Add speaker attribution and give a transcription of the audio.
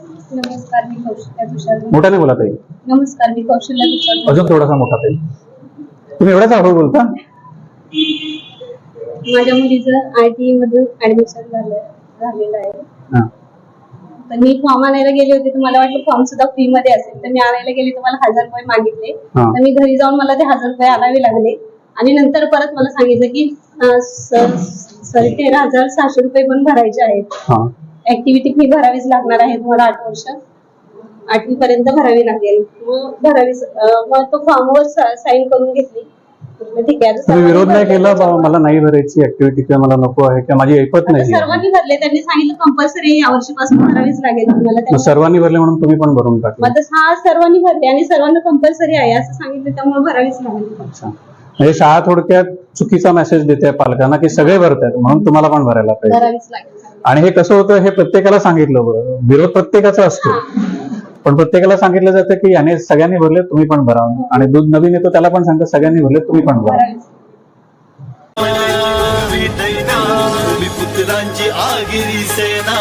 Speaker 1: नमस्कार, मी कौशल्या तुषार.
Speaker 2: मोठ्याने बोला ताई.
Speaker 1: नमस्कार, मी कौशल्या तुषार.
Speaker 2: अजून थोडासा मोठा ताई. तुम्ही एवढाच हळू बोलता.
Speaker 1: माझ्या मुलीचं IT मधून ऍडमिशन झालेलं आहे. तर मी फॉर्म आणायला गेले होते, तर मला वाटलं फॉर्म सुद्धा फ्री मध्ये असेल, तर मी आणायला गेले तर मला 1000 रुपये मागितले. तर मी घरी जाऊन मला ते 1000 रुपये आणावे लागले आणि नंतर परत मला सांगितलं की 13,600 रुपये पण भरायचे आहेत. ऍक्टिव्हिटी फी भरावीच लागणार आहे तुम्हाला 8 वर्ष, 8वी पर्यंत भरावी लागेल. मग तो फॉर्मवर साईन करून घेतली. ठीक आहे,
Speaker 2: तुम्ही विरोध नाही केला मला नाही भरायची ऍक्टिव्हिटी किंवा मला नको आहे किंवा माझी ऐपत नाही?
Speaker 1: सर्वांनी भरले, त्यांनी सांगितलं कंपल्सरी या वर्षीपासून भरावीच लागेल तुम्हाला.
Speaker 2: सर्वांनी भरले म्हणून तुम्ही पण भरून टाकले?
Speaker 1: हा, सर्वांनी भरले आणि सर्वांना कंपल्सरी आहे असं सांगितलं, त्यामुळे भरावीच लागेल.
Speaker 2: अच्छा, म्हणजे शाळा थोडक्यात चुकीचा मेसेज देते पालकांना की सगळे भरतात म्हणून तुम्हाला पण भरायला पाहिजे.
Speaker 1: भरावीच लागेल.
Speaker 2: आणि हे कसं होतं हे प्रत्येकाला सांगितलं, विरोध प्रत्येकाचा असतो, पण प्रत्येकाला सांगितलं जातं की याने सगळ्यांनी भरले तुम्ही पण भरा, आणि दूध नवीन येतो त्याला पण सांगतात सगळ्यांनी भरले तुम्ही पण भरा.
Speaker 3: पुत्रांची आगिरी सेना.